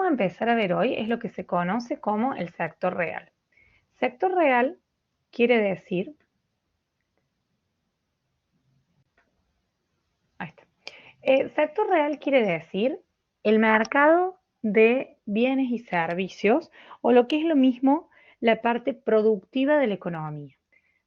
a empezar a ver hoy es lo que se conoce como el sector real. Sector real quiere decir, ahí está. Sector real quiere decir el mercado de bienes y servicios, o lo que es lo mismo, la parte productiva de la economía.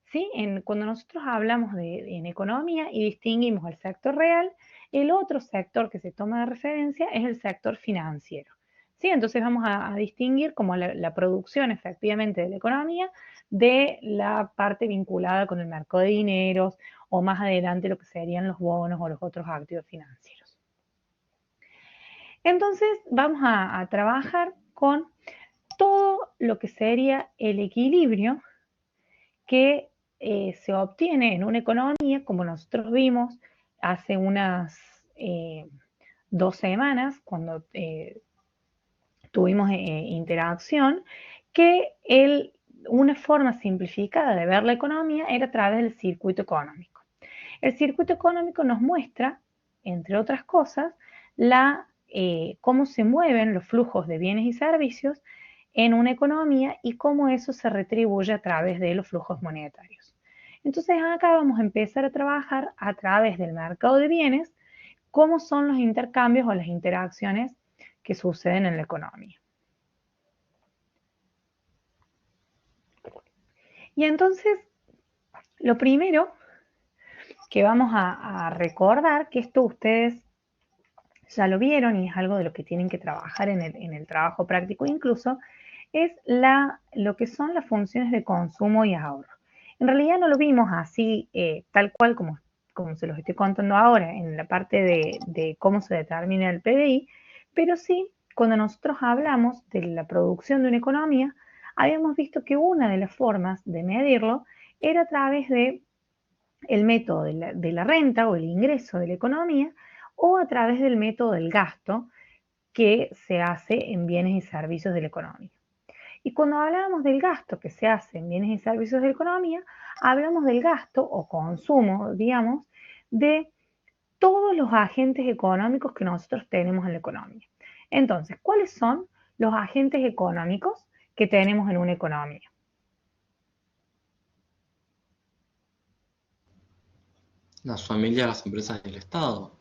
¿Sí? Cuando nosotros hablamos en economía y distinguimos el sector real, el otro sector que se toma de referencia es el sector financiero. ¿Sí? Entonces vamos a distinguir como la producción efectivamente de la economía de la parte vinculada con el mercado de dineros o más adelante lo que serían los bonos o los otros activos financieros. Entonces vamos a trabajar con todo lo que sería el equilibrio que se obtiene en una economía, como nosotros vimos hace unas 2 semanas, cuando tuvimos interacción, que una forma simplificada de ver la economía era a través del circuito económico. El circuito económico nos muestra, entre otras cosas, cómo se mueven los flujos de bienes y servicios en una economía y cómo eso se retribuye a través de los flujos monetarios. Entonces acá vamos a empezar a trabajar a través del mercado de bienes, cómo son los intercambios o las interacciones que suceden en la economía. Y entonces, lo primero que vamos a recordar, que esto ustedes ya lo vieron y es algo de lo que tienen que trabajar en el trabajo práctico incluso, es lo que son las funciones de consumo y ahorro. En realidad no lo vimos así, tal cual como se los estoy contando ahora en la parte de cómo se determina el PBI, pero sí, cuando nosotros hablamos de la producción de una economía, habíamos visto que una de las formas de medirlo era a través de el método de la renta o el ingreso de la economía o a través del método del gasto que se hace en bienes y servicios de la economía. Y cuando hablábamos del gasto que se hace en bienes y servicios de la economía, hablamos del gasto o consumo, digamos, de todos los agentes económicos que nosotros tenemos en la economía. Entonces, ¿cuáles son los agentes económicos que tenemos en una economía? Las familias, las empresas y el Estado.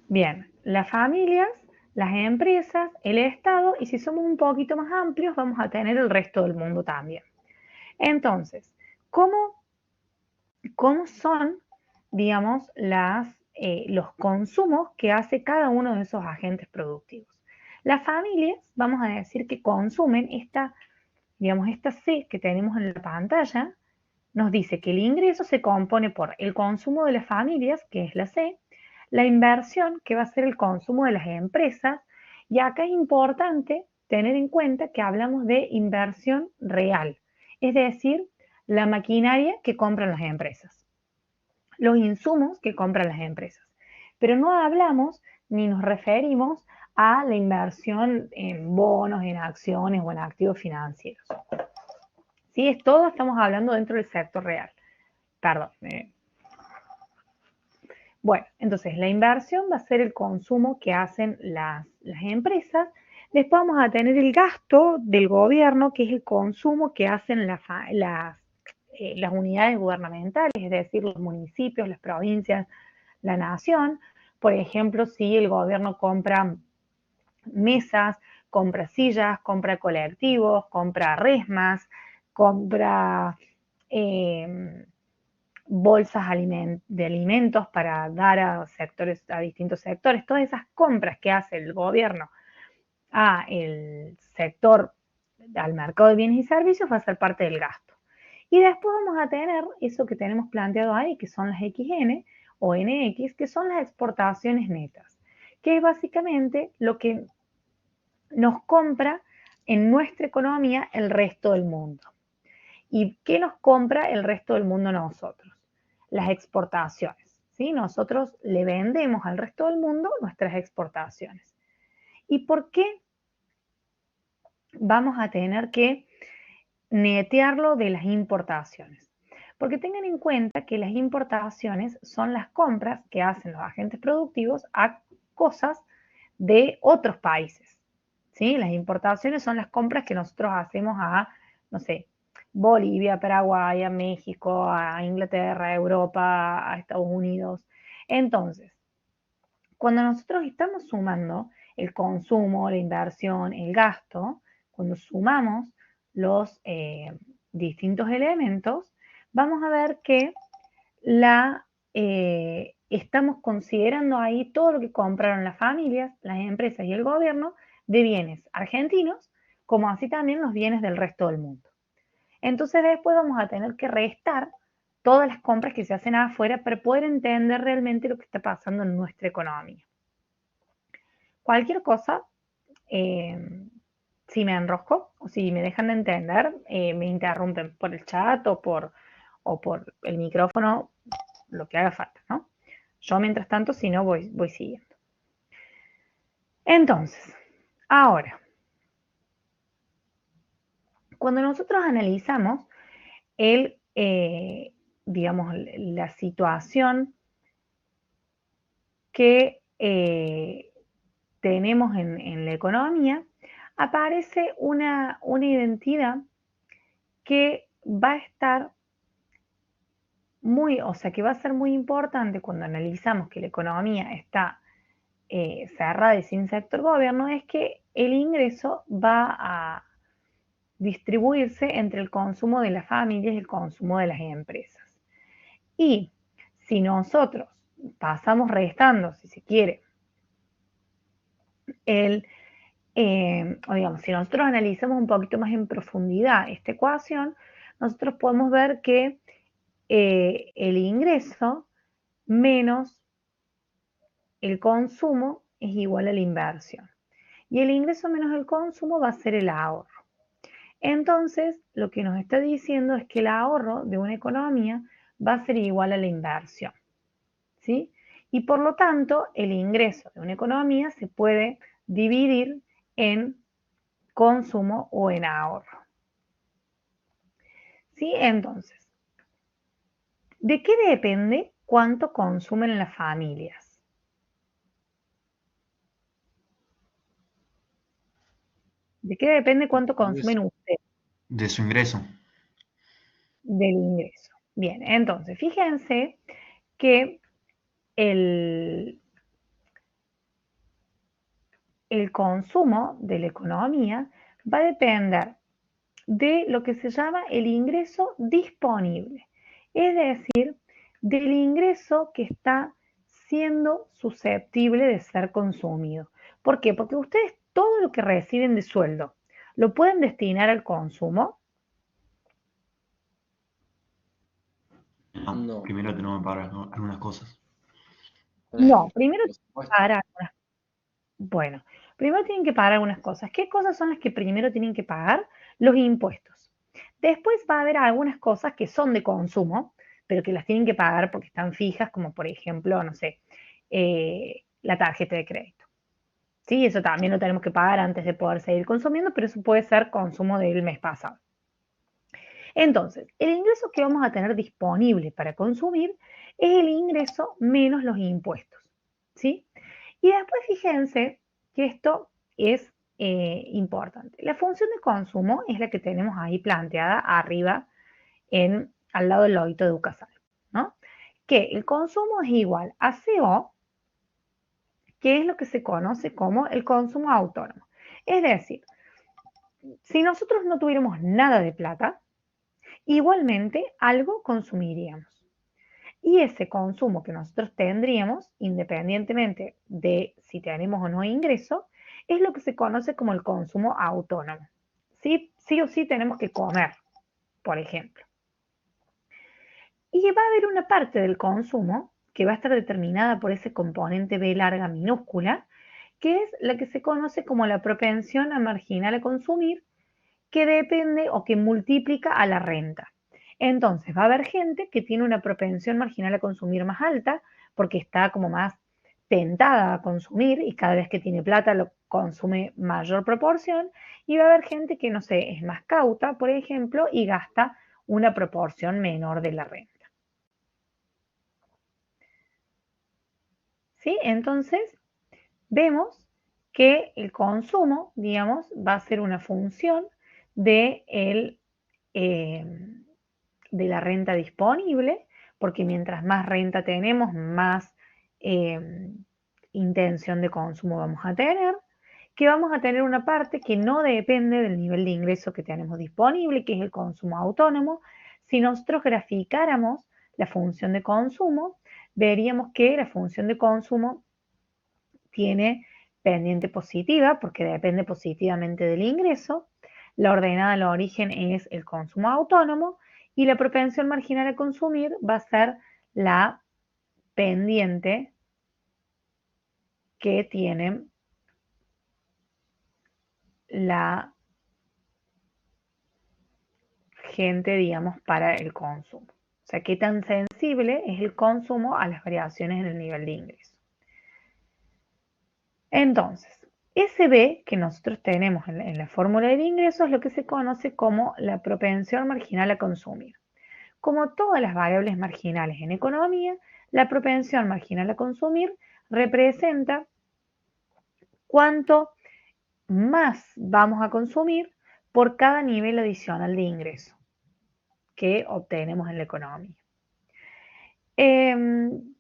Bien, las familias, las empresas, el Estado y si somos un poquito más amplios vamos a tener el resto del mundo también. Entonces, ¿cómo son, digamos, los consumos que hace cada uno de esos agentes productivos? Las familias, vamos a decir que consumen digamos, esta C que tenemos en la pantalla, nos dice que el ingreso se compone por el consumo de las familias, que es la C, la inversión, que va a ser el consumo de las empresas, y acá es importante tener en cuenta que hablamos de inversión real, es decir, la maquinaria que compran las empresas, los insumos que compran las empresas. Pero no hablamos ni nos referimos a la inversión en bonos, en acciones o en activos financieros. ¿Sí? Todo estamos hablando dentro del sector real. Perdón. Bueno, entonces la inversión va a ser el consumo que hacen las empresas. Después vamos a tener el gasto del gobierno, que es el consumo que hacen las unidades gubernamentales, es decir, los municipios, las provincias, la nación. Por ejemplo, si el gobierno compra mesas, compra sillas, compra colectivos, compra resmas, compra bolsas de alimentos para dar a distintos sectores, todas esas compras que hace el gobierno al sector, al mercado de bienes y servicios, va a ser parte del gasto. Y después vamos a tener eso que tenemos planteado ahí, que son las XN o NX, que son las exportaciones netas, que es básicamente lo que nos compra en nuestra economía el resto del mundo. ¿Y qué nos compra el resto del mundo a nosotros? Las exportaciones. ¿Sí? Nosotros le vendemos al resto del mundo nuestras exportaciones. ¿Y por qué vamos a tener que netearlo de las importaciones? Porque tengan en cuenta que las importaciones son las compras que hacen los agentes productivos a cosas de otros países, ¿sí? Las importaciones son las compras que nosotros hacemos a, no sé, Bolivia, Paraguay, a México, a Inglaterra, a Europa, a Estados Unidos. Entonces, cuando nosotros estamos sumando el consumo, la inversión, el gasto, cuando sumamos los distintos elementos, vamos a ver que estamos considerando ahí todo lo que compraron las familias, las empresas y el gobierno de bienes argentinos, como así también los bienes del resto del mundo. Entonces después vamos a tener que restar todas las compras que se hacen afuera para poder entender realmente lo que está pasando en nuestra economía. Cualquier cosa, si me enrosco o si me dejan de entender, me interrumpen por el chat o por el micrófono, lo que haga falta, ¿no? Yo, mientras tanto, si no, voy siguiendo. Entonces, ahora, cuando nosotros analizamos digamos, la situación que tenemos en la economía, aparece una identidad que va a estar o sea, que va a ser muy importante cuando analizamos que la economía está cerrada y sin sector gobierno, es que el ingreso va a distribuirse entre el consumo de las familias y el consumo de las empresas. Y si nosotros pasamos restando, si se quiere, o digamos, si nosotros analizamos un poquito más en profundidad esta ecuación, nosotros podemos ver que el ingreso menos el consumo es igual a la inversión. Y el ingreso menos el consumo va a ser el ahorro. Entonces, lo que nos está diciendo es que el ahorro de una economía va a ser igual a la inversión, ¿sí? Y por lo tanto, el ingreso de una economía se puede dividir en consumo o en ahorro, ¿sí? Entonces, ¿de qué depende cuánto consumen las familias? ¿De qué depende cuánto consumen ustedes De su ingreso. del ingreso? Bien, entonces, fíjense que el, el consumo de la economía va a depender de lo que se llama el ingreso disponible, es decir, del ingreso que está siendo susceptible de ser consumido. ¿Por qué? Porque ustedes todo lo que reciben de sueldo lo pueden destinar al consumo. No, No. primero tenemos que pagar algunas cosas. No, primero Por tienen que supuesto. pagar algunas. Bueno, primero tienen que pagar algunas cosas. ¿Qué cosas son las que primero tienen que pagar? Los impuestos. Después va a haber algunas cosas que son de consumo, pero que las tienen que pagar porque están fijas, como por ejemplo, no sé, la tarjeta de crédito. Sí, eso también lo tenemos que pagar antes de poder seguir consumiendo, pero eso puede ser consumo del mes pasado. Entonces, el ingreso que vamos a tener disponible para consumir es el ingreso menos los impuestos, ¿sí? Y después fíjense que esto es importante. La función de consumo es la que tenemos ahí planteada arriba al lado del logito de Ucasal, ¿no? Que el consumo es igual a CO, que es lo que se conoce como el consumo autónomo. Es decir, si nosotros no tuviéramos nada de plata, igualmente algo consumiríamos. Y ese consumo que nosotros tendríamos, independientemente de si tenemos o no ingreso, es lo que se conoce como el consumo autónomo. Sí, sí o sí tenemos que comer, por ejemplo. Y va a haber una parte del consumo que va a estar determinada por ese componente B larga minúscula, que es la que se conoce como la propensión a marginal a consumir, que depende o que multiplica a la renta. Entonces va a haber gente que tiene una propensión marginal a consumir más alta porque está como más tentada a consumir y cada vez que tiene plata lo consume mayor proporción, y va a haber gente que, no sé, es más cauta, por ejemplo, y gasta una proporción menor de la renta. ¿Sí? Entonces vemos que el consumo, digamos, va a ser una función de, de la renta disponible, porque mientras más renta tenemos, más intención de consumo vamos a tener, que vamos a tener una parte que no depende del nivel de ingreso que tenemos disponible, que es el consumo autónomo. Si nosotros graficáramos la función de consumo, veríamos que la función de consumo tiene pendiente positiva porque depende positivamente del ingreso, la ordenada al origen es el consumo autónomo y la propensión marginal a consumir va a ser la pendiente que tiene la gente, digamos, para el consumo. O sea, qué tan sensible es el consumo a las variaciones en el nivel de ingreso. Entonces, ese B que nosotros tenemos en la fórmula de ingreso es lo que se conoce como la propensión marginal a consumir. Como todas las variables marginales en economía, la propensión marginal a consumir representa cuánto más vamos a consumir por cada nivel adicional de ingreso que obtenemos en la economía.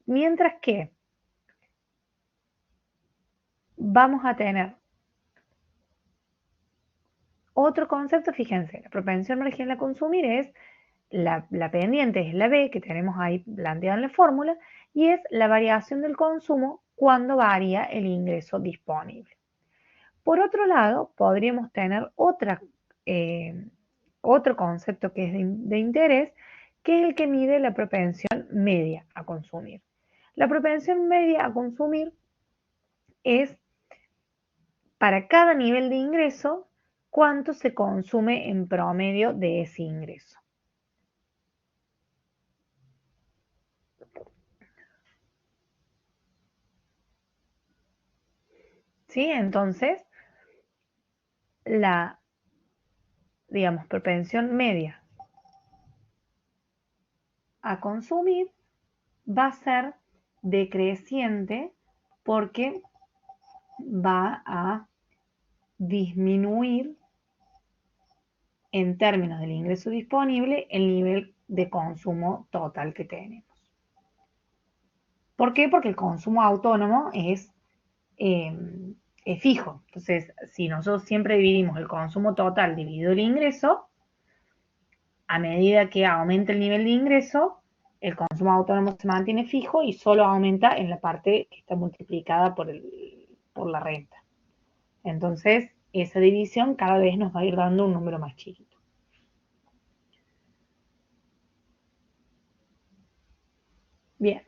Mientras que vamos a tener otro concepto, fíjense, la propensión marginal a consumir es la pendiente, es la B que tenemos ahí planteada en la fórmula, y es la variación del consumo cuando varía el ingreso disponible. Por otro lado, podríamos tener otro concepto que es de interés, que es el que mide la propensión media a consumir. La propensión media a consumir es para cada nivel de ingreso cuánto se consume en promedio de ese ingreso. ¿Sí? Entonces, la, digamos, propensión media a consumir va a ser decreciente porque va a disminuir en términos del ingreso disponible el nivel de consumo total que tenemos. ¿Por qué? Porque el consumo autónomo es fijo. Entonces, si nosotros siempre dividimos el consumo total dividido el ingreso, a medida que aumenta el nivel de ingreso, el consumo autónomo se mantiene fijo y solo aumenta en la parte que está multiplicada por la renta. Entonces, esa división cada vez nos va a ir dando un número más chiquito. Bien.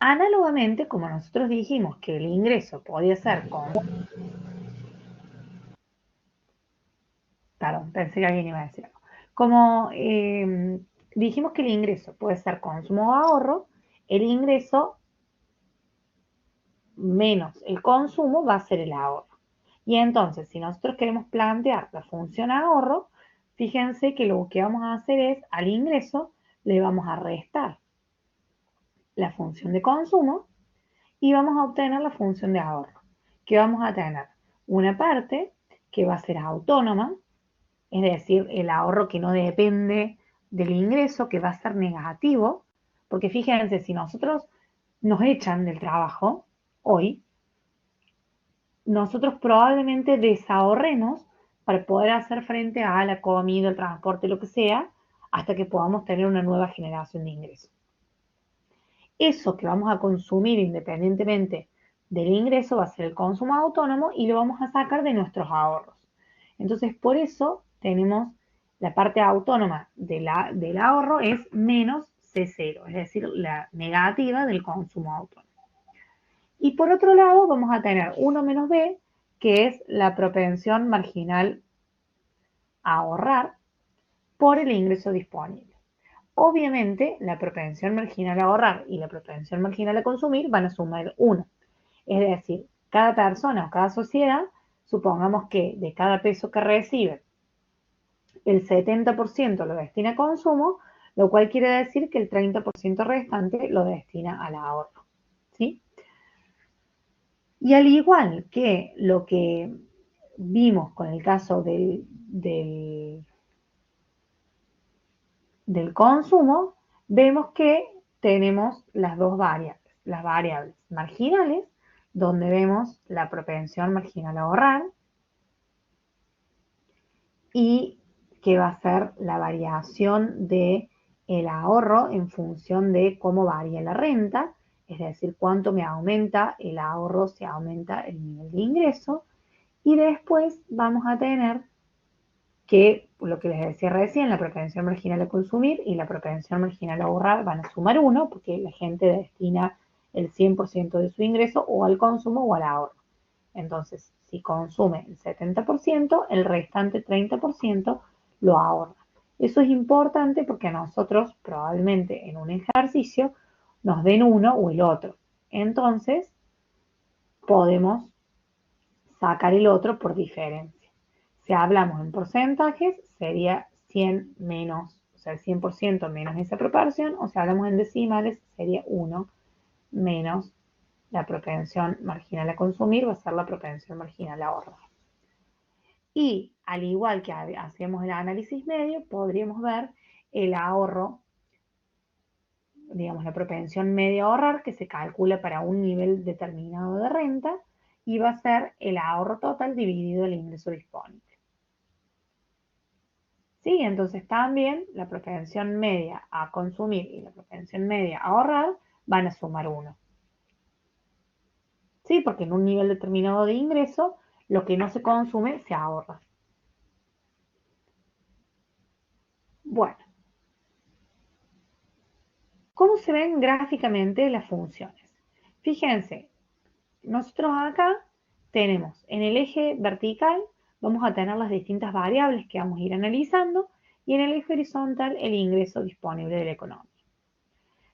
Análogamente, como nosotros dijimos que el ingreso podía ser con... Perdón, pensé que alguien iba a decir algo. Como dijimos que el ingreso puede ser consumo o ahorro, el ingreso menos el consumo va a ser el ahorro. Y entonces, si nosotros queremos plantear la función ahorro, fíjense que lo que vamos a hacer es, al ingreso le vamos a restar la función de consumo y vamos a obtener la función de ahorro, que vamos a tener una parte que va a ser autónoma, es decir, el ahorro que no depende del ingreso, que va a ser negativo, porque fíjense, si nosotros nos echan del trabajo hoy, nosotros probablemente desahorremos para poder hacer frente a la comida, el transporte, lo que sea, hasta que podamos tener una nueva generación de ingresos. Eso que vamos a consumir independientemente del ingreso va a ser el consumo autónomo y lo vamos a sacar de nuestros ahorros. Entonces, por eso tenemos la parte autónoma del ahorro es menos C0, es decir, la negativa del consumo autónomo. Y por otro lado, vamos a tener 1 menos B, que es la propensión marginal a ahorrar por el ingreso disponible. Obviamente, la propensión marginal a ahorrar y la propensión marginal a consumir van a sumar 1. Es decir, cada persona o cada sociedad, supongamos que de cada peso que recibe, el 70% lo destina a consumo, lo cual quiere decir que el 30% restante lo destina al ahorro. ¿Sí? Y al igual que lo que vimos con el caso del consumo, vemos que tenemos las dos variables. Las variables marginales, donde vemos la propensión marginal a ahorrar, y que va a ser la variación de el ahorro en función de cómo varía la renta, es decir, cuánto me aumenta el ahorro si aumenta el nivel de ingreso. Y después vamos a tener que, lo que les decía recién, la propensión marginal a consumir y la propensión marginal a ahorrar van a sumar 1, porque la gente destina el 100% de su ingreso o al consumo o al ahorro. Entonces, si consume el 70%, el restante 30% lo ahorra. Eso es importante porque a nosotros probablemente en un ejercicio nos den uno o el otro. Entonces, podemos sacar el otro por diferencia. Si hablamos en porcentajes, sería 100 menos, o sea, el 100% menos esa proporción, o si hablamos en decimales, sería 1 menos la propensión marginal a consumir, va a ser la propensión marginal a ahorrar. Y al igual que hacemos el análisis medio, podríamos ver el ahorro, digamos la propensión media a ahorrar, que se calcula para un nivel determinado de renta, y va a ser el ahorro total dividido el ingreso disponible. ¿Sí? Entonces también la propensión media a consumir y la propensión media a ahorrar van a sumar 1. ¿Sí? Porque en un nivel determinado de ingreso, lo que no se consume se ahorra. Bueno, ¿cómo se ven gráficamente las funciones? Fíjense, nosotros acá tenemos en el eje vertical, vamos a tener las distintas variables que vamos a ir analizando, y en el eje horizontal el ingreso disponible de la economía.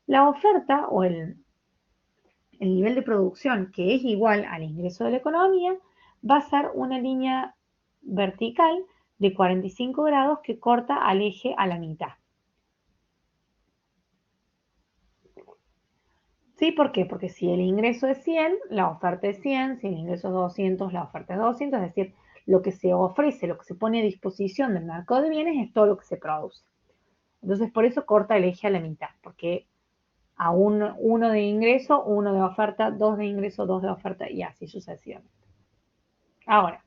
La oferta o el nivel de producción, que es igual al ingreso de la economía, va a ser una línea vertical de 45 grados que corta al eje a la mitad. ¿Sí? ¿Por qué? Porque si el ingreso es 100, la oferta es 100, si el ingreso es 200, la oferta es 200, es decir, lo que se ofrece, lo que se pone a disposición del mercado de bienes es todo lo que se produce. Entonces, por eso corta el eje a la mitad, porque a uno de ingreso, uno de oferta, dos de ingreso, dos de oferta y así sucesivamente. Ahora,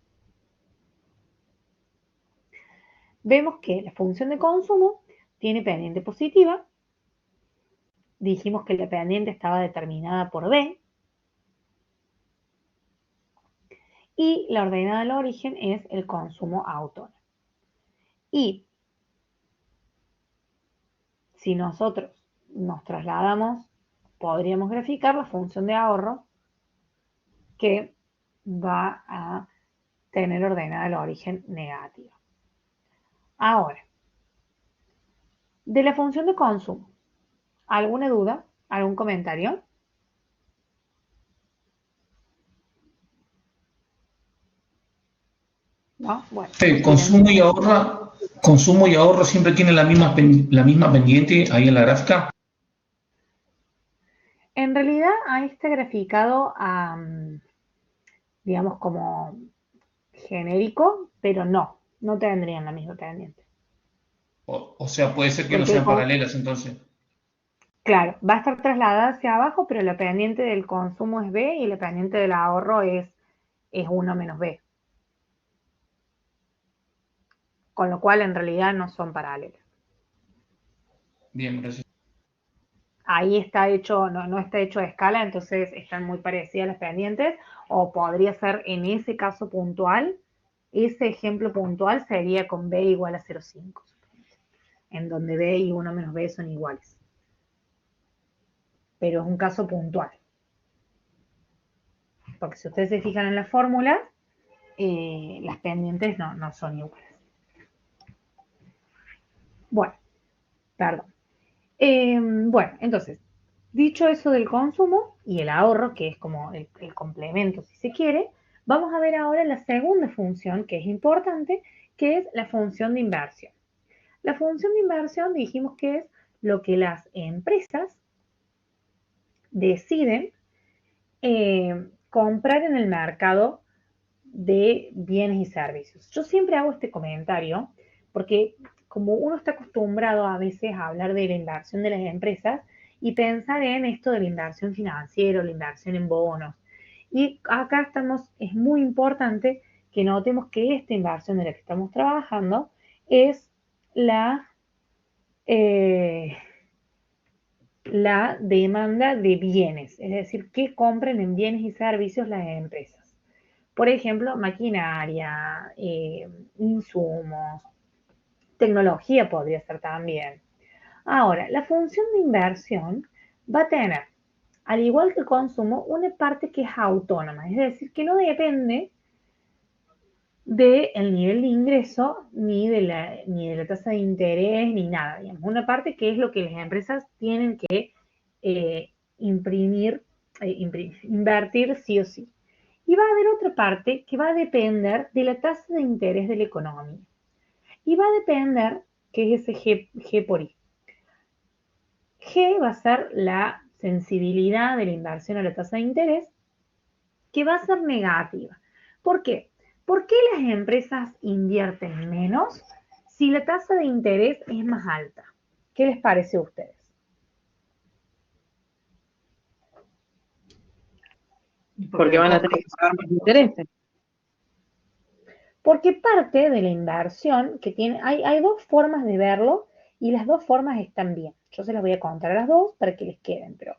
vemos que la función de consumo tiene pendiente positiva. Dijimos que la pendiente estaba determinada por B. Y la ordenada al origen es el consumo autónomo. Y si nosotros nos trasladamos, podríamos graficar la función de ahorro que va a tener ordenada al origen negativa. Ahora, de la función de consumo, ¿alguna duda? ¿Algún comentario? ¿No? Bueno, Sí, miren, consumo y ahorro siempre tienen la misma pendiente ahí en la gráfica. en realidad ahí está graficado digamos, como genérico, pero no tendrían la misma pendiente. O sea, puede ser que no Porque sean paralelas entonces. claro, va a estar trasladada hacia abajo, pero la pendiente del consumo es B y la pendiente del ahorro es 1 menos B. Con lo cual en realidad no son paralelas. Bien, gracias. Ahí está hecho, no está hecho a escala, entonces están muy parecidas las pendientes, o podría ser en ese caso puntual, ese ejemplo puntual sería con B igual a 0,5, en donde B y 1 menos B son iguales. Pero es un caso puntual. Porque si ustedes se fijan en la fórmula, las pendientes no son iguales. Bueno, perdón. Bueno, entonces, dicho eso del consumo y el ahorro, que es como el complemento si se quiere, vamos a ver ahora la segunda función que es importante, que es la función de inversión. La función de inversión dijimos que es lo que las empresas deciden comprar en el mercado de bienes y servicios. Yo siempre hago este comentario porque como uno está acostumbrado a veces a hablar de la inversión de las empresas y pensar en esto de la inversión financiera, la inversión en bonos. Y acá es muy importante que notemos que esta inversión de la que estamos trabajando es eh, la demanda de bienes, es decir, que compren en bienes y servicios las empresas. Por ejemplo, maquinaria, insumos, tecnología podría ser también. Ahora, la función de inversión va a tener, al igual que el consumo, una parte que es autónoma, es decir, que no depende del nivel de ingreso ni de la tasa de interés ni nada, digamos. Una parte que es lo que las empresas tienen que invertir sí o sí. Y va a haber otra parte que va a depender de la tasa de interés de la economía. Y va a depender, que es ese G por I. G va a ser la sensibilidad de la inversión a la tasa de interés, que va a ser negativa. ¿Por qué? ¿Por qué las empresas invierten menos si la tasa de interés es más alta? ¿Qué les parece a ustedes? Porque van a tener que pagar más intereses. Porque parte de la inversión que tiene, hay dos formas de verlo y las dos formas están bien. Yo se las voy a contar a las dos para que les queden, pero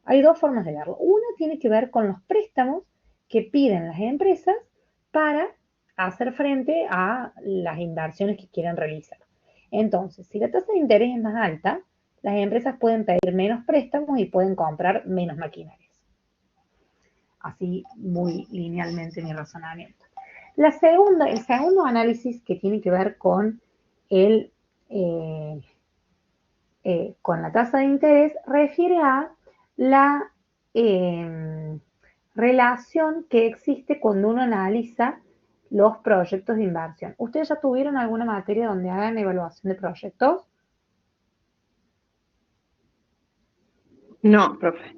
hay dos formas de verlo. Una tiene que ver con los préstamos que piden las empresas para hacer frente a las inversiones que quieran realizar. Entonces, si la tasa de interés es más alta, las empresas pueden pedir menos préstamos y pueden comprar menos maquinarias. Así muy linealmente mi razonamiento. El segundo análisis que tiene que ver con con la tasa de interés refiere a la relación que existe cuando uno analiza los proyectos de inversión. ¿Ustedes ya tuvieron alguna materia donde hagan evaluación de proyectos? No, profe.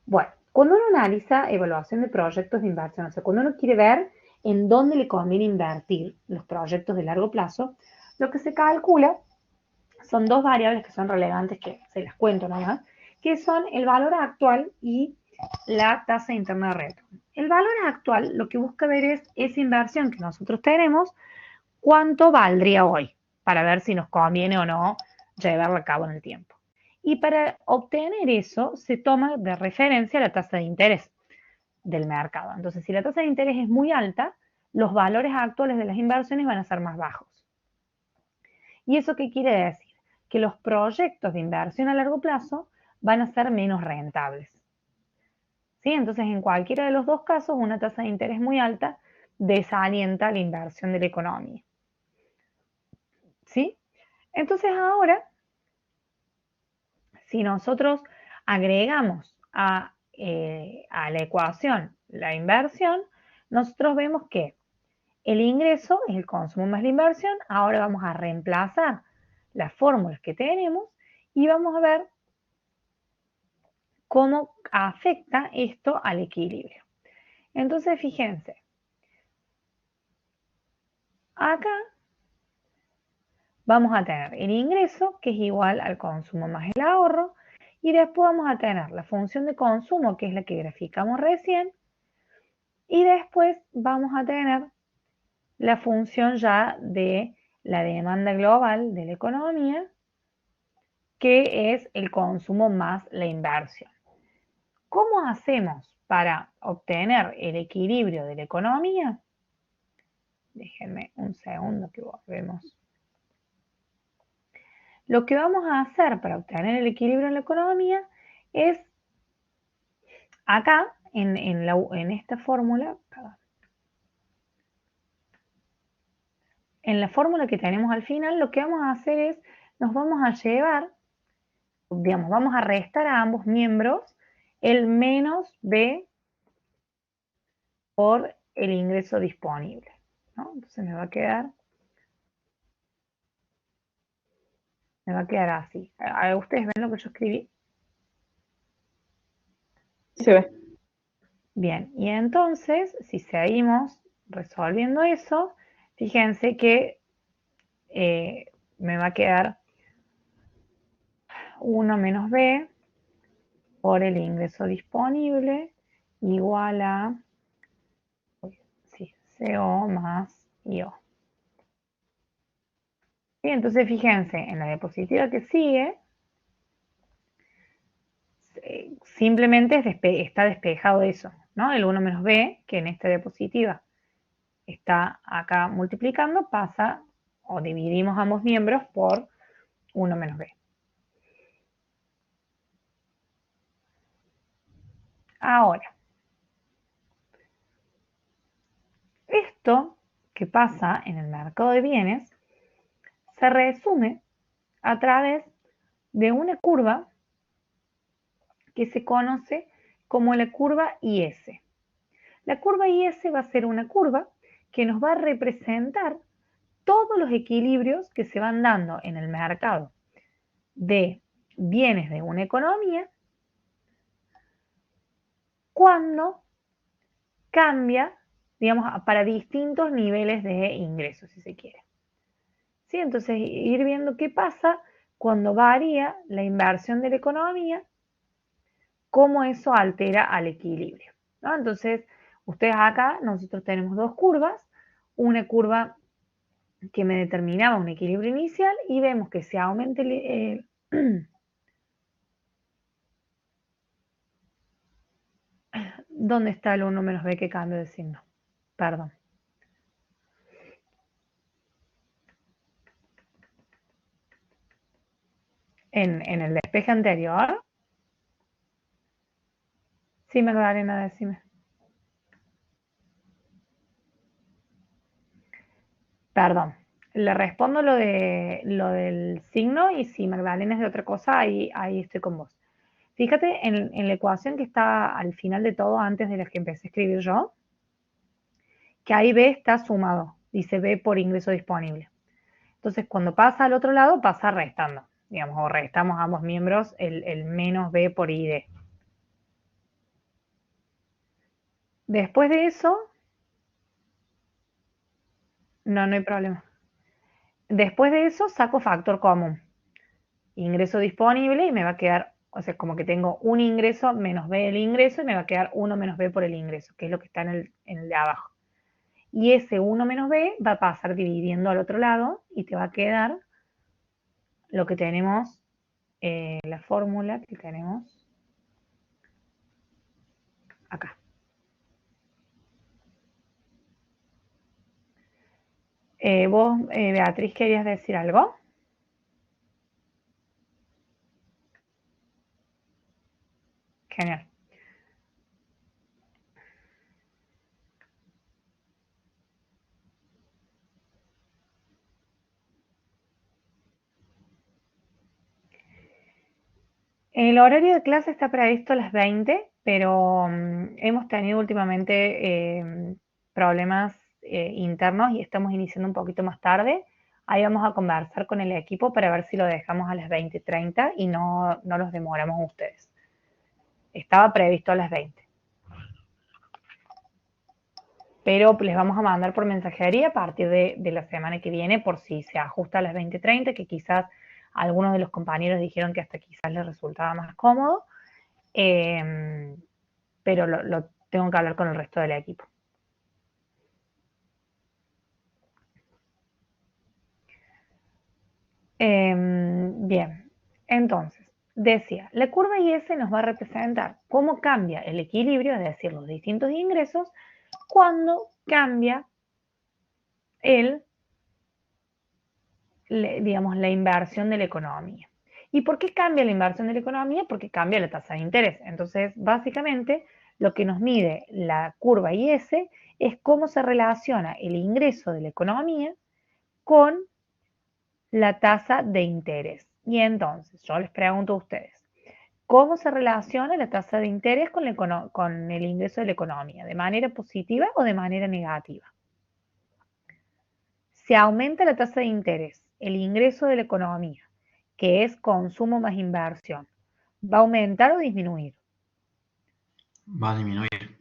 Bueno, cuando uno analiza evaluación de proyectos de inversión, o sea, cuando uno quiere ver en dónde le conviene invertir los proyectos de largo plazo, lo que se calcula son dos variables que son relevantes, que se las cuento nomás, que son el valor actual y la tasa interna de retorno. El valor actual lo que busca ver es esa inversión que nosotros tenemos, cuánto valdría hoy, para ver si nos conviene o no llevarla a cabo en el tiempo. Y para obtener eso se toma de referencia la tasa de interés del mercado. Entonces, si la tasa de interés es muy alta, los valores actuales de las inversiones van a ser más bajos. ¿Y eso qué quiere decir? Que los proyectos de inversión a largo plazo van a ser menos rentables. ¿Sí? Entonces, en cualquiera de los dos casos, una tasa de interés muy alta desalienta la inversión de la economía. ¿Sí? Entonces, ahora, si nosotros agregamos a la ecuación la inversión, nosotros vemos que el ingreso es el consumo más la inversión. Ahora vamos a reemplazar las fórmulas que tenemos y vamos a ver cómo afecta esto al equilibrio. Entonces, fíjense, acá vamos a tener el ingreso, que es igual al consumo más el ahorro, y después vamos a tener la función de consumo, que es la que graficamos recién, y después vamos a tener la función ya de la demanda global de la economía, que es el consumo más la inversión. ¿Cómo hacemos para obtener el equilibrio de la economía? Déjenme un segundo que volvemos. Lo que vamos a hacer para obtener el equilibrio en la economía es acá, en esta fórmula, en la fórmula que tenemos al final, lo que vamos a hacer es, nos vamos a llevar, digamos, vamos a restar a ambos miembros el menos B por el ingreso disponible, ¿no? Entonces me va a quedar así. ¿Ustedes ven lo que yo escribí? Se ve. Bien, y entonces, si seguimos resolviendo eso, fíjense que me va a quedar 1 menos B por el ingreso disponible igual a CO más IO. Y entonces fíjense, en la diapositiva que sigue, simplemente está despejado eso, ¿no? El 1 menos B, que en esta diapositiva está acá multiplicando, pasa o dividimos ambos miembros por 1 menos B. Ahora, esto que pasa en el mercado de bienes se resume a través de una curva que se conoce como la curva IS. La curva IS va a ser una curva que nos va a representar todos los equilibrios que se van dando en el mercado de bienes de una economía cuando cambia, digamos, para distintos niveles de ingresos, si se quiere. ¿Sí? Entonces, ir viendo qué pasa cuando varía la inversión de la economía, cómo eso altera al equilibrio, ¿no? Entonces, ustedes acá, nosotros tenemos dos curvas, una curva que me determinaba un equilibrio inicial y vemos que se aumenta ¿Dónde está el 1 menos b que cambio de signo? Perdón. En el despeje anterior. Sí, Magdalena, decime. Perdón. Le respondo lo del signo y si Magdalena es de otra cosa, ahí estoy con vos. Fíjate en la ecuación que está al final de todo, antes de la que empecé a escribir yo, que ahí B está sumado, dice B por ingreso disponible. Entonces, cuando pasa al otro lado, pasa restando, digamos, o restamos a ambos miembros el menos B por ID. Después de eso, no hay problema. Después de eso, saco factor común, ingreso disponible y me va a quedar, o sea, como que tengo un ingreso menos B el ingreso y me va a quedar 1 menos B por el ingreso, que es lo que está en el de abajo. Y ese 1 menos B va a pasar dividiendo al otro lado y te va a quedar lo que tenemos, la fórmula que tenemos acá. Vos, Beatriz, ¿querías decir algo? Genial. El horario de clase está previsto a las 20, pero hemos tenido últimamente problemas internos y estamos iniciando un poquito más tarde. Ahí vamos a conversar con el equipo para ver si lo dejamos a las 20:30 y no los demoramos a ustedes. Estaba previsto a las 20. Pero les vamos a mandar por mensajería a partir de la semana que viene por si se ajusta a las 20:30, que quizás algunos de los compañeros dijeron que hasta quizás les resultaba más cómodo, pero lo tengo que hablar con el resto del equipo. Bien, entonces, decía, la curva IS nos va a representar cómo cambia el equilibrio, es decir, los distintos ingresos, cuando cambia digamos, la inversión de la economía. ¿Y por qué cambia la inversión de la economía? Porque cambia la tasa de interés. Entonces, básicamente, lo que nos mide la curva IS es cómo se relaciona el ingreso de la economía con la tasa de interés. Y entonces, yo les pregunto a ustedes, ¿cómo se relaciona la tasa de interés con el ingreso de la economía? ¿De manera positiva o de manera negativa? Si aumenta la tasa de interés, el ingreso de la economía, que es consumo más inversión, ¿va a aumentar o disminuir? Va a disminuir.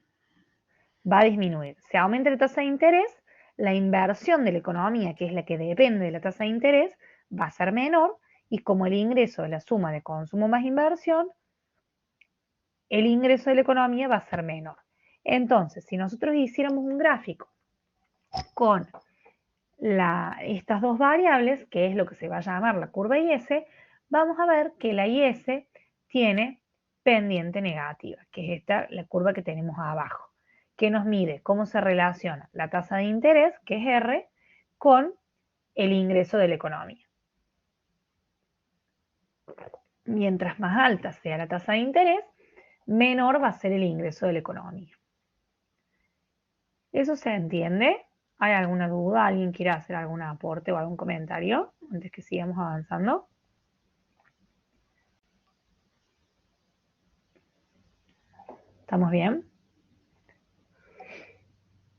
va a disminuir. Si aumenta la tasa de interés, la inversión de la economía, que es la que depende de la tasa de interés, va a ser menor, y como el ingreso es la suma de consumo más inversión, el ingreso de la economía va a ser menor. Entonces, si nosotros hiciéramos un gráfico con estas dos variables, que es lo que se va a llamar la curva IS, vamos a ver que la IS tiene pendiente negativa, que es la curva que tenemos abajo, que nos mide cómo se relaciona la tasa de interés, que es R, con el ingreso de la economía. Mientras más alta sea la tasa de interés, menor va a ser el ingreso de la economía. ¿Eso se entiende? ¿Hay alguna duda? ¿Alguien quiere hacer algún aporte o algún comentario antes que sigamos avanzando? ¿Estamos bien?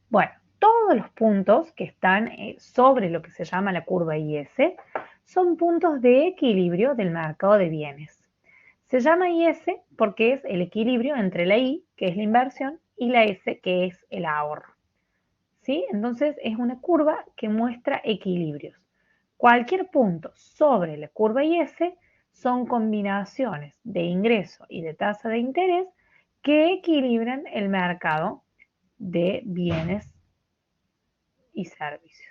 Bueno, todos los puntos que están sobre lo que se llama la curva IS son puntos de equilibrio del mercado de bienes. Se llama IS porque es el equilibrio entre la I, que es la inversión, y la S, que es el ahorro. ¿Sí? Entonces es una curva que muestra equilibrios. Cualquier punto sobre la curva IS son combinaciones de ingreso y de tasa de interés que equilibran el mercado de bienes y servicios.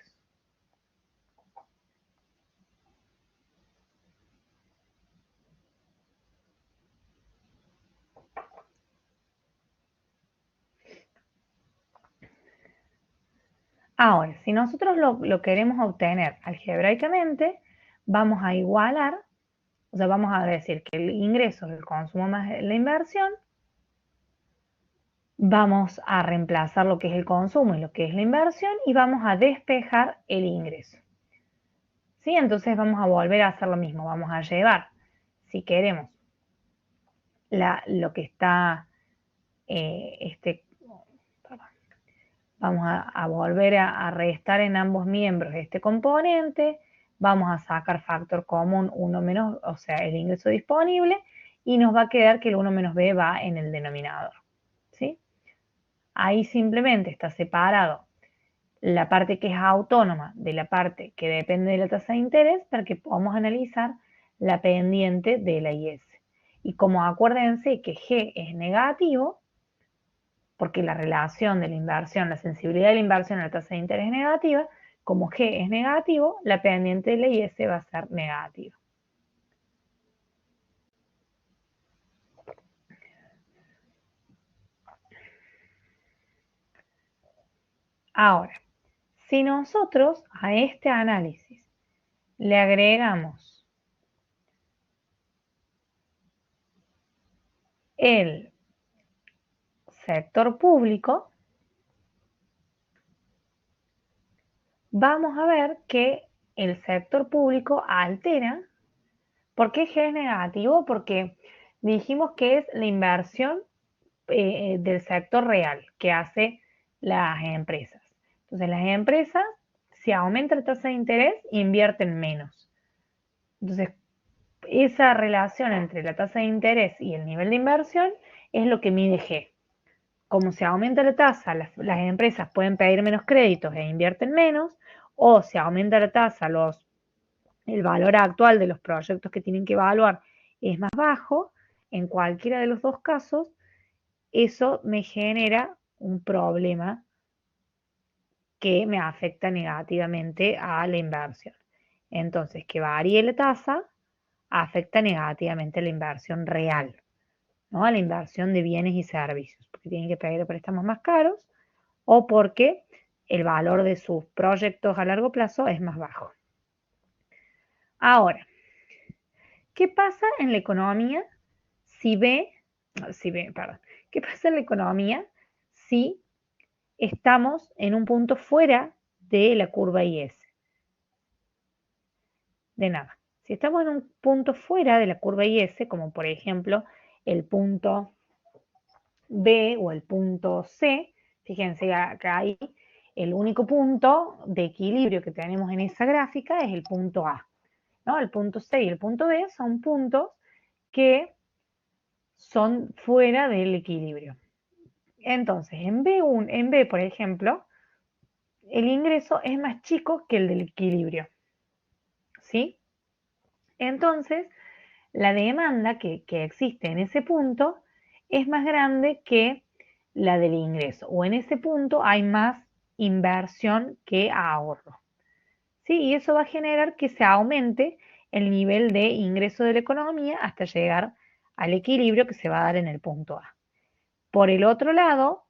Ahora, si nosotros lo queremos obtener algebraicamente, vamos a igualar, o sea, vamos a decir que el ingreso es el consumo más la inversión, vamos a reemplazar lo que es el consumo y lo que es la inversión y vamos a despejar el ingreso. ¿Sí? Entonces vamos a volver a hacer lo mismo, vamos a llevar, si queremos, lo que está, vamos a volver a restar en ambos miembros este componente, vamos a sacar factor común 1 menos, o sea, el ingreso disponible, y nos va a quedar que el 1 menos b va en el denominador. ¿Sí? Ahí simplemente está separado la parte que es autónoma de la parte que depende de la tasa de interés para que podamos analizar la pendiente de la IS. Y como acuérdense que G es negativo, porque la relación de la inversión, la sensibilidad de la inversión a la tasa de interés es negativa, como G es negativo, la pendiente de la IS va a ser negativa. Ahora, si nosotros a este análisis le agregamos el sector público, vamos a ver que el sector público altera. ¿Por qué G es negativo? Porque dijimos que es la inversión del sector real que hace las empresas. Entonces las empresas, si aumenta la tasa de interés, invierten menos. Entonces esa relación entre la tasa de interés y el nivel de inversión es lo que mide G. Como se aumenta la tasa, las empresas pueden pedir menos créditos e invierten menos, o si aumenta la tasa, el valor actual de los proyectos que tienen que evaluar es más bajo. En cualquiera de los dos casos, eso me genera un problema que me afecta negativamente a la inversión. Entonces, que varíe la tasa afecta negativamente a la inversión real, ¿no? A la inversión de bienes y servicios, porque tienen que pedir préstamos más caros o porque el valor de sus proyectos a largo plazo es más bajo. Ahora, ¿qué pasa en la economía ¿qué pasa en la economía si estamos en un punto fuera de la curva IS? De nada. Si estamos en un punto fuera de la curva IS, como por ejemplo el punto B o el punto C, fíjense acá hay el único punto de equilibrio que tenemos en esa gráfica es el punto A, ¿no? El punto C y el punto B son puntos que son fuera del equilibrio. Entonces, en B, por ejemplo, el ingreso es más chico que el del equilibrio, ¿sí? Entonces, la demanda que existe en ese punto es más grande que la del ingreso, o en ese punto hay más inversión que ahorro, ¿sí? Y eso va a generar que se aumente el nivel de ingreso de la economía hasta llegar al equilibrio que se va a dar en el punto A. Por el otro lado,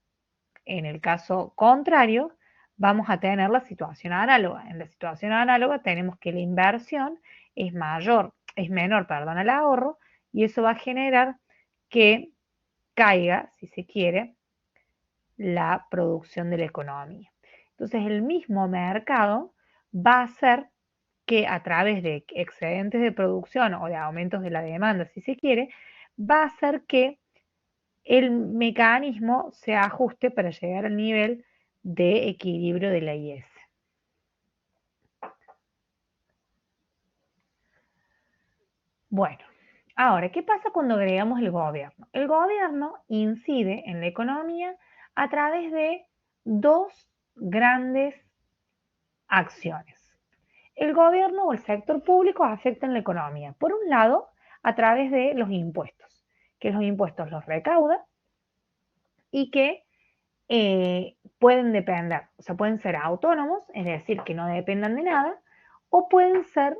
en el caso contrario, vamos a tener la situación análoga. En la situación análoga tenemos que la inversión es menor, al ahorro, y eso va a generar que caiga, si se quiere, la producción de la economía. Entonces, el mismo mercado va a hacer que a través de excedentes de producción o de aumentos de la demanda, si se quiere, va a hacer que el mecanismo se ajuste para llegar al nivel de equilibrio de la IS. Bueno, ahora, ¿qué pasa cuando agregamos el gobierno? El gobierno incide en la economía a través de dos grandes acciones. El gobierno o el sector público afectan la economía. Por un lado, a través de los impuestos, que los impuestos los recauda y que pueden depender, o sea, pueden ser autónomos, es decir, que no dependan de nada, o pueden ser,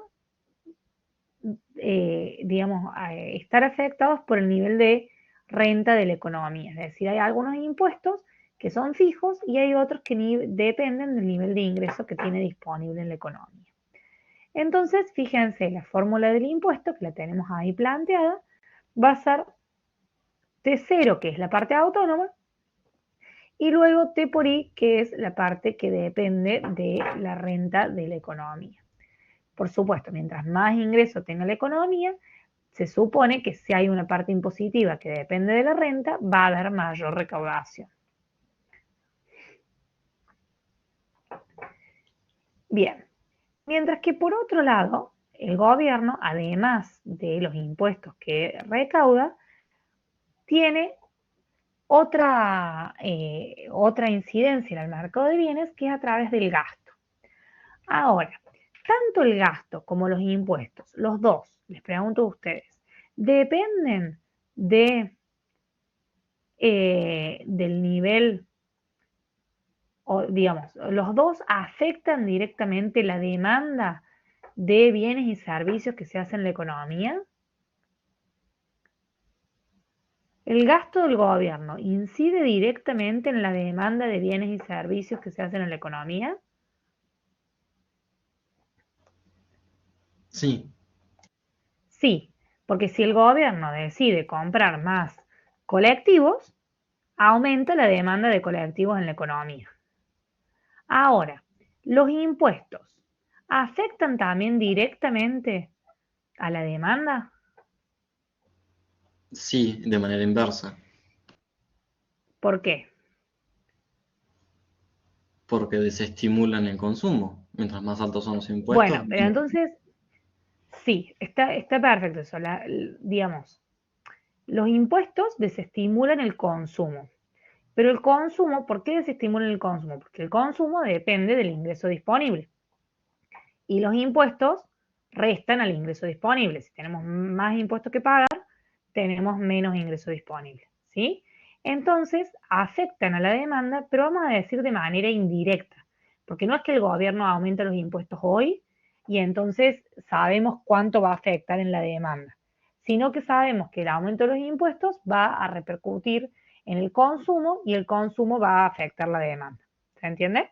digamos, estar afectados por el nivel de renta de la economía. Es decir, hay algunos impuestos que son fijos y hay otros que dependen del nivel de ingreso que tiene disponible en la economía. Entonces, fíjense, la fórmula del impuesto, que la tenemos ahí planteada, va a ser T0, que es la parte autónoma, y luego T por I, que es la parte que depende de la renta de la economía. Por supuesto, mientras más ingreso tenga la economía, se supone que si hay una parte impositiva que depende de la renta, va a haber mayor recaudación. Bien, mientras que por otro lado, el gobierno, además de los impuestos que recauda, tiene otra incidencia en el mercado de bienes, que es a través del gasto. Ahora, tanto el gasto como los impuestos, los dos, les pregunto a ustedes, ¿dependen del nivel, o digamos, los dos afectan directamente la demanda de bienes y servicios que se hacen en la economía? ¿El gasto del gobierno incide directamente en la demanda de bienes y servicios que se hacen en la economía? Sí, Sí, porque si el gobierno decide comprar más colectivos, aumenta la demanda de colectivos en la economía. Ahora, los impuestos afectan también directamente a la demanda. sí, de manera inversa, ¿Por qué? porque desestimulan el consumo. Mientras más altos son los Bueno, impuestos, pero entonces, sí, está perfecto eso. Digamos, los impuestos desestimulan el consumo. Pero el consumo, ¿por qué desestimulan el consumo? Porque el consumo depende del ingreso disponible. Y los impuestos restan al ingreso disponible. Si tenemos más impuestos que pagar, tenemos menos ingreso disponible, ¿sí? Entonces, afectan a la demanda, pero vamos a decir de manera indirecta, porque no es que el gobierno aumente los impuestos hoy y entonces sabemos cuánto va a afectar en la demanda, sino que sabemos que el aumento de los impuestos va a repercutir en el consumo y el consumo va a afectar la demanda. ¿Se entiende?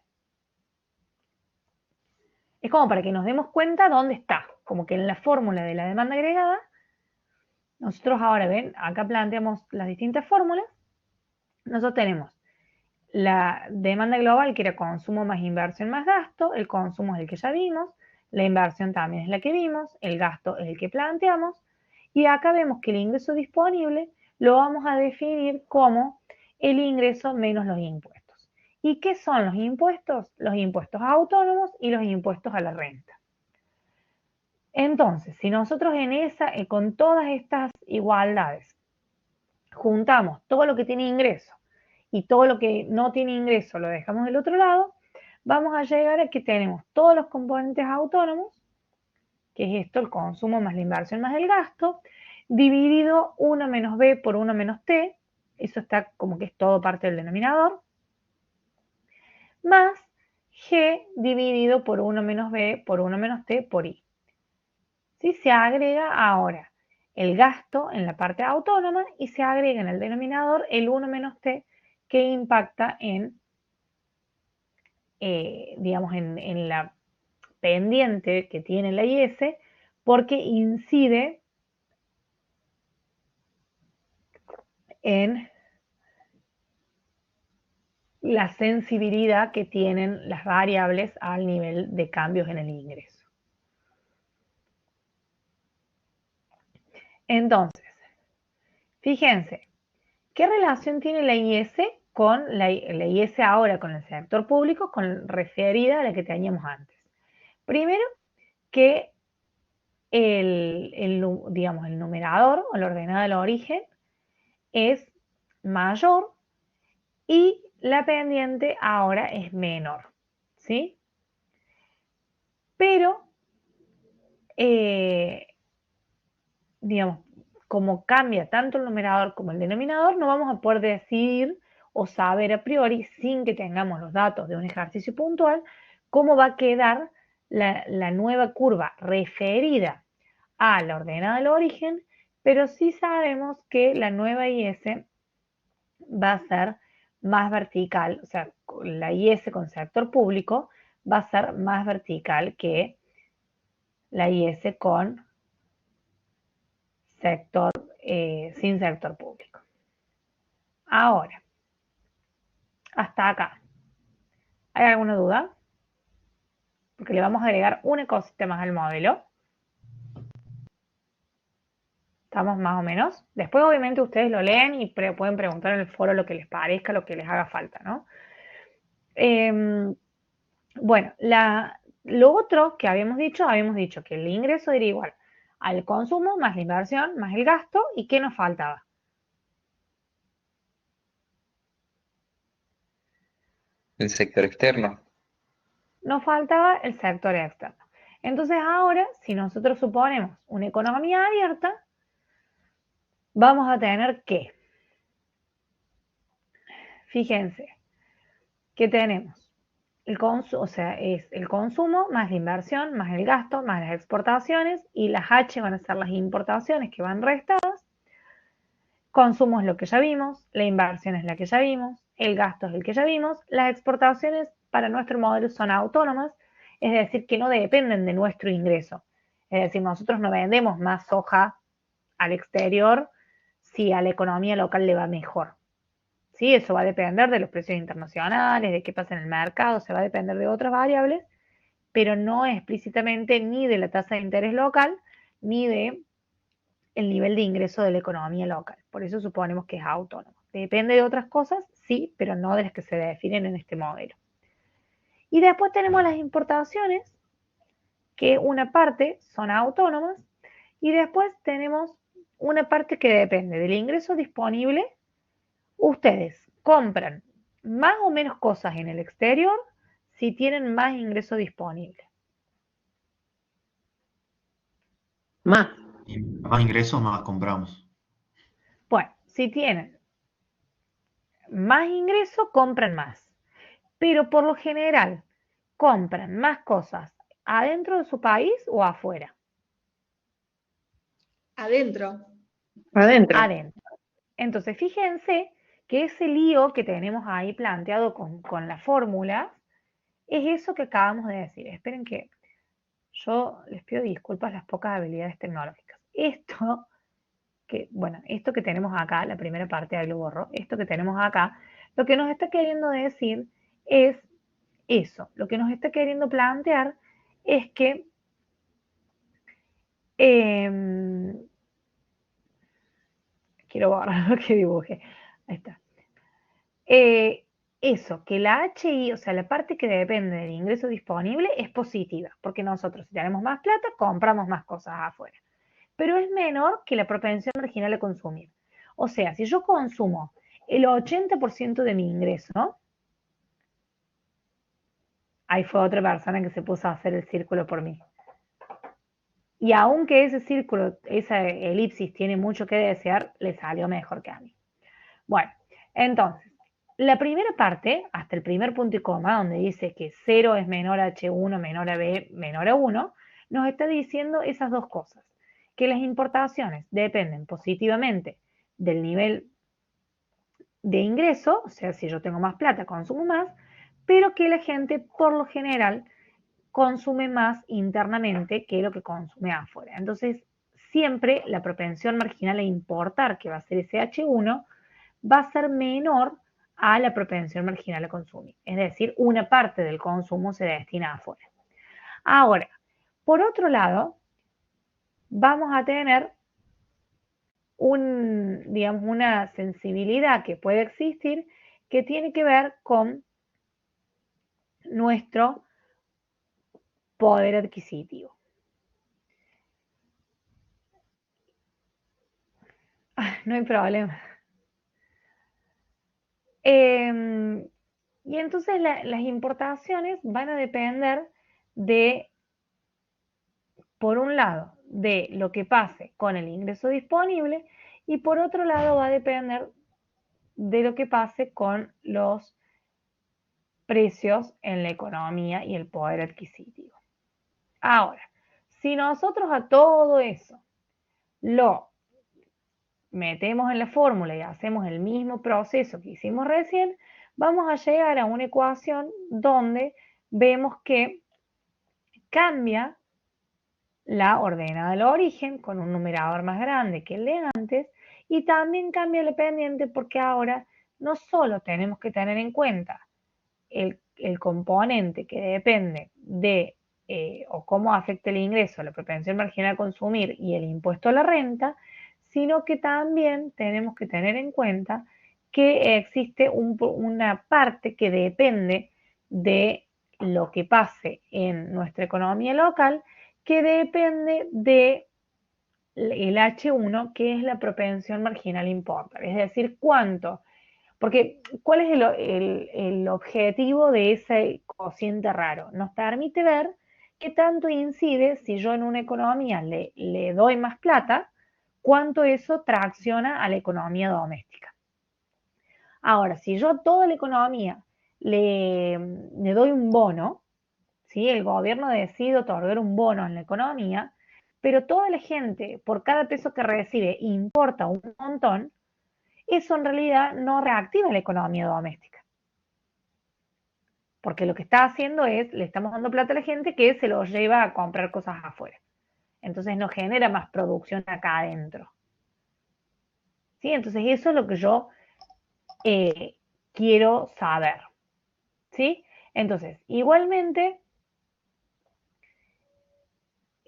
Es como para que nos demos cuenta dónde está, como que en la fórmula de la demanda agregada, nosotros ahora ven, acá planteamos las distintas fórmulas, nosotros tenemos la demanda global, que era consumo más inversión más gasto, el consumo es el que ya vimos, la inversión también es la que vimos, el gasto es el que planteamos, y acá vemos que el ingreso disponible lo vamos a definir como el ingreso menos los impuestos. ¿Y qué son los impuestos? Los impuestos autónomos y los impuestos a la renta. Entonces, si nosotros con todas estas igualdades juntamos todo lo que tiene ingreso y todo lo que no tiene ingreso lo dejamos del otro lado, vamos a llegar a que tenemos todos los componentes autónomos, que es esto, el consumo más la inversión más el gasto, dividido 1 menos B por 1 menos T, eso está como que es todo parte del denominador, más G dividido por 1 menos B por 1 menos T por I. ¿Sí? Se agrega ahora el gasto en la parte autónoma y se agrega en el denominador el 1 menos T que impacta en, digamos, en la pendiente que tiene la IS porque incide en la sensibilidad que tienen las variables al nivel de cambios en el ingreso. Entonces, fíjense, ¿qué relación tiene la IS con la IS ahora con el sector público con referida a la que teníamos antes? Primero, que digamos, el numerador o la ordenada del origen es mayor y la pendiente ahora es menor, ¿sí? Pero, digamos, como cambia tanto el numerador como el denominador, no vamos a poder decidir o saber a priori, sin que tengamos los datos de un ejercicio puntual, cómo va a quedar la nueva curva referida a la ordenada del origen, pero sí sabemos que la nueva IS va a ser más vertical, o sea, la IS con sector público va a ser más vertical que la IS con sector, sin sector público. Ahora, hasta acá, ¿hay alguna duda? Porque le vamos a agregar una cosita más al modelo. ¿Estamos más o menos? Después obviamente ustedes lo leen y pueden preguntar en el foro lo que les parezca, lo que les haga falta, ¿no? Bueno, lo otro que habíamos dicho que el ingreso era igual al consumo más la inversión más el gasto. ¿Y qué nos faltaba? El sector externo. Nos faltaba el sector externo. Entonces ahora, si nosotros suponemos una economía abierta, vamos a tener que, fíjense, que tenemos el consumo, o sea, es el consumo más la inversión, más el gasto, más las exportaciones, y las H van a ser las importaciones que van restadas. Consumo es lo que ya vimos, la inversión es la que ya vimos, el gasto es el que ya vimos, las exportaciones para nuestro modelo son autónomas, es decir, que no dependen de nuestro ingreso. Es decir, nosotros no vendemos más soja al exterior si a la economía local le va mejor. ¿Sí? Eso va a depender de los precios internacionales, de qué pasa en el mercado, se va a depender de otras variables, pero no explícitamente ni de la tasa de interés local, ni de el nivel de ingreso de la economía local. Por eso suponemos que es autónomo. Depende de otras cosas, sí, pero no de las que se definen en este modelo. Y después tenemos las importaciones, que una parte son autónomas, y después tenemos una parte que depende del ingreso disponible. Ustedes compran más o menos cosas en el exterior si tienen más ingreso disponible. Más. Y más ingresos, más compramos. Bueno, si tienen más ingreso, compran más. Pero por lo general, compran más cosas adentro de su país o afuera. Adentro. Adentro. Adentro. Entonces, fíjense que ese lío que tenemos ahí planteado con la fórmula es eso que acabamos de decir. Esperen que yo les pido disculpas las pocas habilidades tecnológicas. Esto que tenemos acá, la primera parte, ahí lo borro, esto que tenemos acá, lo que nos está queriendo decir es eso. Lo que nos está queriendo plantear es que quiero borrar lo que dibujé. Ahí está. Eso, que la HI, o sea, la parte que depende del ingreso disponible es positiva, porque nosotros si tenemos más plata, compramos más cosas afuera. Pero es menor que la propensión marginal a consumir. O sea, si yo consumo el 80% de mi ingreso, ¿no? Ahí fue otra persona que se puso a hacer el círculo por mí. Y aunque ese círculo, esa elipsis tiene mucho que desear, le salió mejor que a mí. Bueno, entonces, la primera parte, hasta el primer punto y coma, donde dice que 0 es menor a H1, menor a B, menor a 1, nos está diciendo esas dos cosas. Que las importaciones dependen positivamente del nivel de ingreso, o sea, si yo tengo más plata, consumo más, pero que la gente, por lo general, consume más internamente que lo que consume afuera. Entonces, siempre la propensión marginal a importar, que va a ser ese H1, va a ser menor a la propensión marginal a consumir. Es decir, una parte del consumo se destina afuera. Ahora, por otro lado, vamos a tener digamos, una sensibilidad que puede existir que tiene que ver con nuestro poder adquisitivo. No hay problema. Y entonces las importaciones van a depender de, por un lado, de lo que pase con el ingreso disponible y por otro lado va a depender de lo que pase con los precios en la economía y el poder adquisitivo. Ahora, si nosotros a todo eso lo metemos en la fórmula y hacemos el mismo proceso que hicimos recién, vamos a llegar a una ecuación donde vemos que cambia la ordenada del origen con un numerador más grande que el de antes y también cambia la pendiente porque ahora no solo tenemos que tener en cuenta el componente que depende de o cómo afecta el ingreso, la propensión marginal a consumir y el impuesto a la renta, sino que también tenemos que tener en cuenta que existe una parte que depende de lo que pase en nuestra economía local, que depende de el H1, que es la propensión marginal a importar, es decir, cuánto. Porque, ¿cuál es el objetivo de ese cociente raro? Nos permite ver qué tanto incide si yo en una economía le doy más plata, cuánto eso tracciona a la economía doméstica. Ahora, si yo a toda la economía le doy un bono, ¿sí? El gobierno decide otorgar un bono en la economía, pero toda la gente, por cada peso que recibe, importa un montón, eso en realidad no reactiva la economía doméstica. Porque lo que está haciendo es, le estamos dando plata a la gente que se lo lleva a comprar cosas afuera. Entonces no genera más producción acá adentro. ¿Sí? Entonces eso es lo que yo quiero saber. ¿Sí? Entonces, igualmente,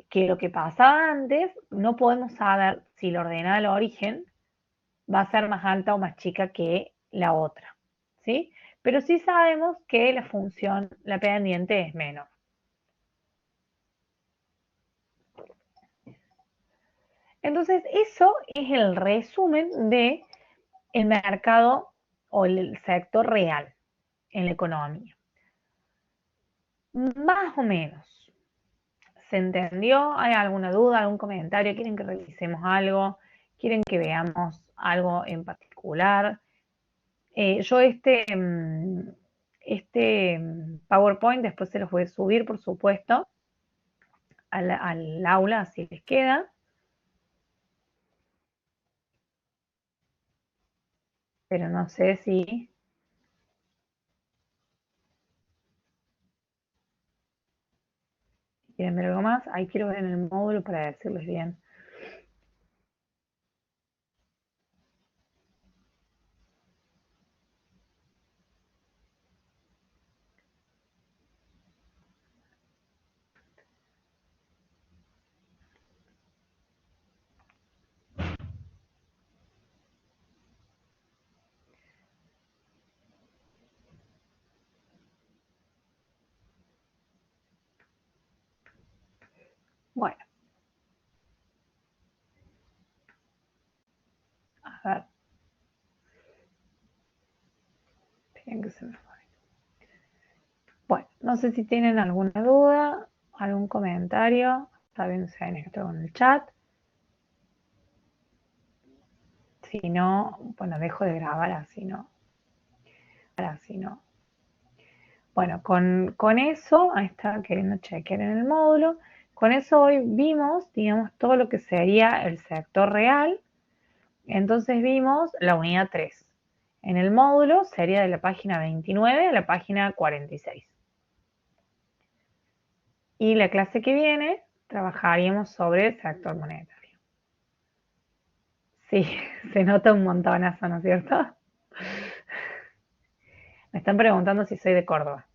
que lo que pasaba antes, no podemos saber si la ordenada del origen va a ser más alta o más chica que la otra. ¿Sí? Pero sí sabemos que la función, la pendiente es menor. Entonces, eso es el resumen de el mercado o el sector real en la economía. Más o menos. ¿Se entendió? ¿Hay alguna duda, algún comentario? ¿Quieren que revisemos algo? ¿Quieren que veamos algo en particular? Yo este PowerPoint después se los voy a subir, por supuesto, al aula, así les queda. Pero no sé si... ¿Quieren ver algo más? Ahí quiero ver en el módulo para decirles bien. Bueno, a ver. en que se me fue. Bueno, no sé si tienen alguna duda, algún comentario. Está bien, se ven esto en el chat. Si no, bueno, dejo de grabar así no. Bueno, con eso, ahí está queriendo chequear en el módulo. Con eso hoy vimos, digamos, todo lo que sería el sector real. Entonces vimos la unidad 3. En el módulo sería de la página 29 a la página 46. Y la clase que viene trabajaríamos sobre el sector monetario. Sí, se nota un montonazo, ¿no es cierto? Me están preguntando si soy de Córdoba.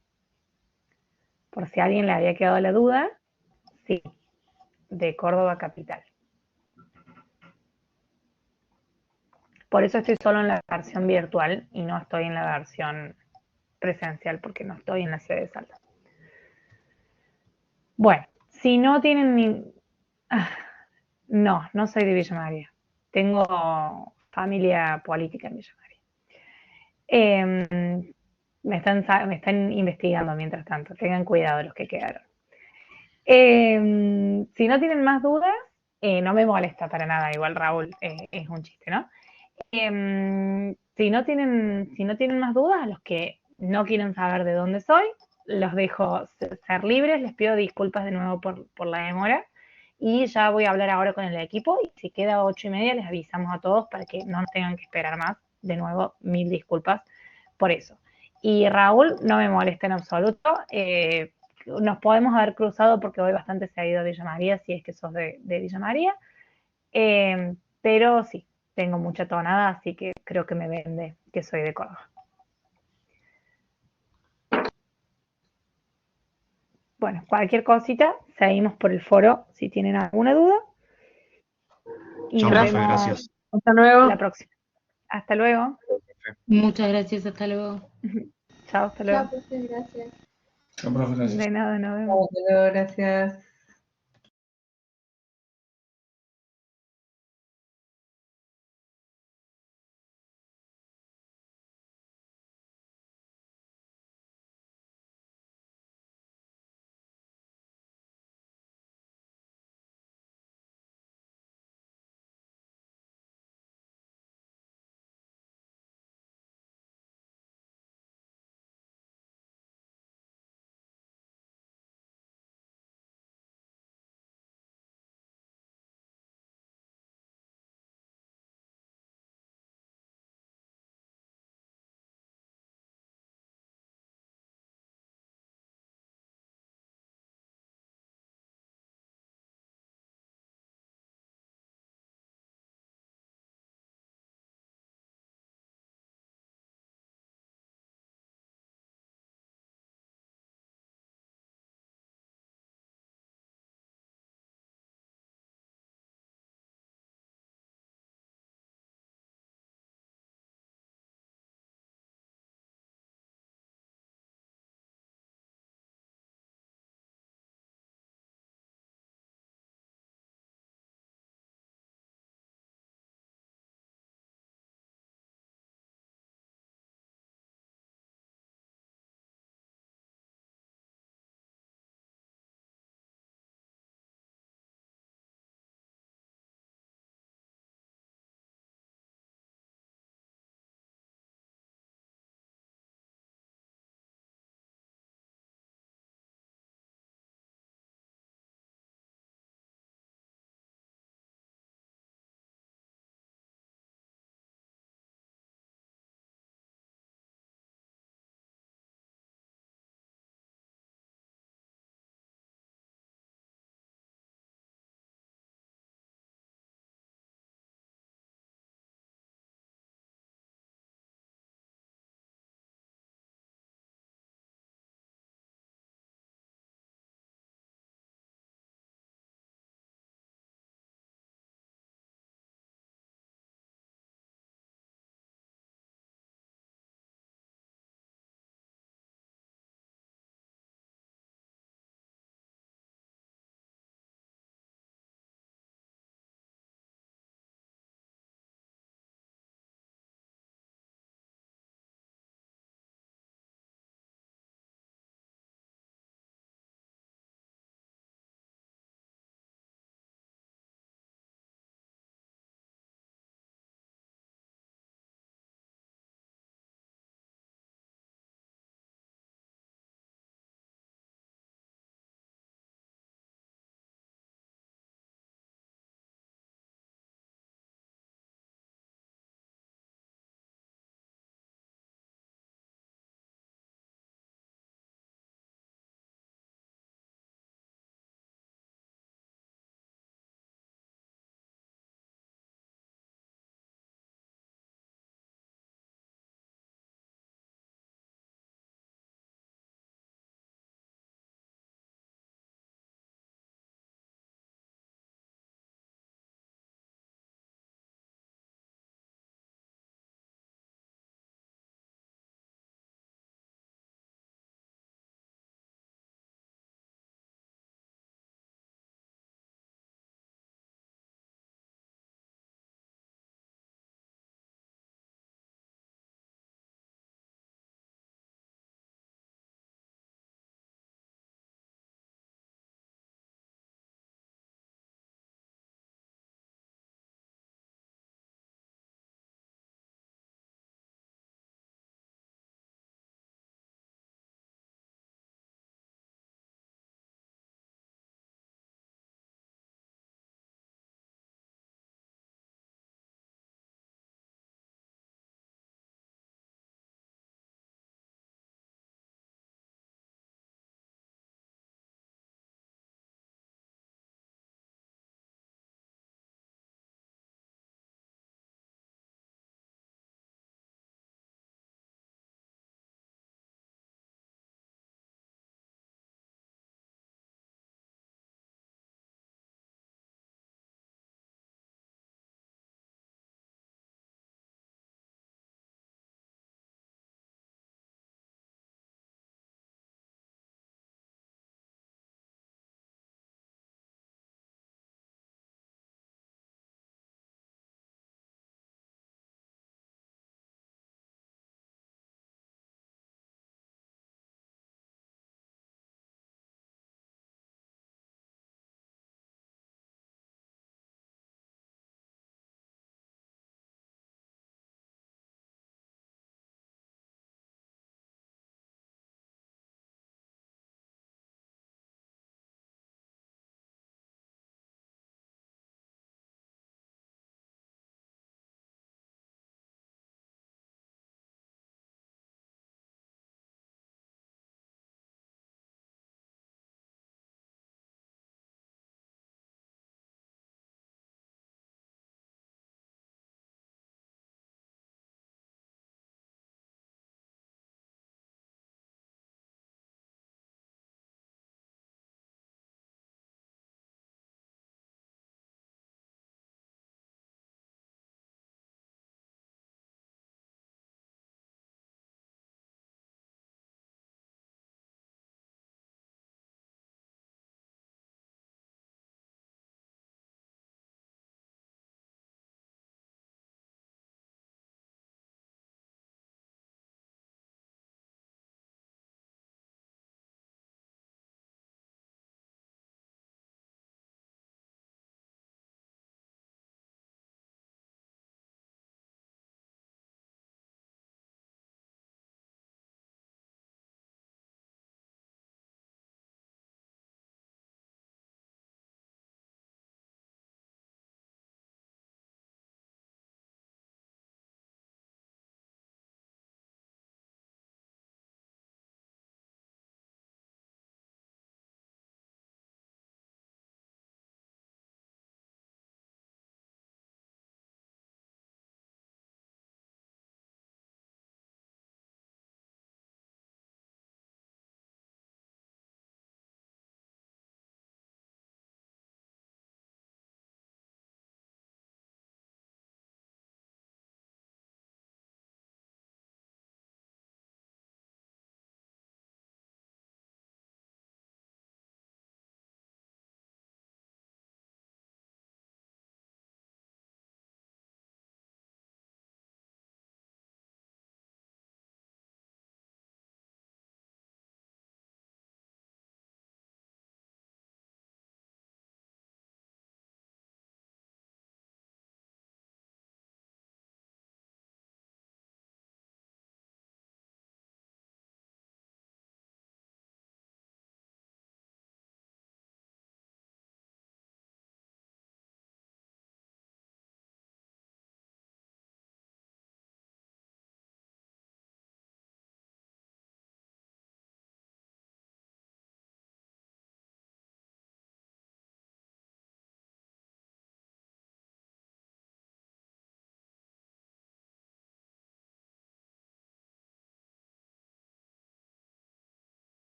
Por si a alguien le había quedado la duda, sí, de Córdoba capital. Por eso estoy solo en la versión virtual y no estoy en la versión presencial porque no estoy en la sede de Salta. Bueno, si no tienen ni... No soy de Villa María. Tengo familia política en Villa María. Me están investigando mientras tanto. Tengan cuidado los que quedaron. Si no tienen más dudas, no me molesta para nada. Igual Raúl es un chiste, ¿no? Si no tienen más dudas, a los que no quieren saber de dónde soy, los dejo ser libres. Les pido disculpas de nuevo por la demora. Y ya voy a hablar ahora con el equipo. Y si queda 8:30, les avisamos a todos para que no tengan que esperar más. De nuevo, 1000 disculpas por eso. Y Raúl, no me molesta en absoluto. Nos podemos haber cruzado porque voy bastante seguido a Villa María, si es que sos de Villa María. Pero sí, tengo mucha tonada, así que creo que me vende que soy de Córdoba. Bueno, cualquier cosita, seguimos por el foro si tienen alguna duda. Y Chao, nos profe, vemos gracias. Hasta luego. la próxima. Hasta luego. Muchas gracias, hasta luego. Chao, hasta luego. Chao, profe, gracias. Chao, profe, gracias. De nada, nos vemos. Hasta luego, gracias.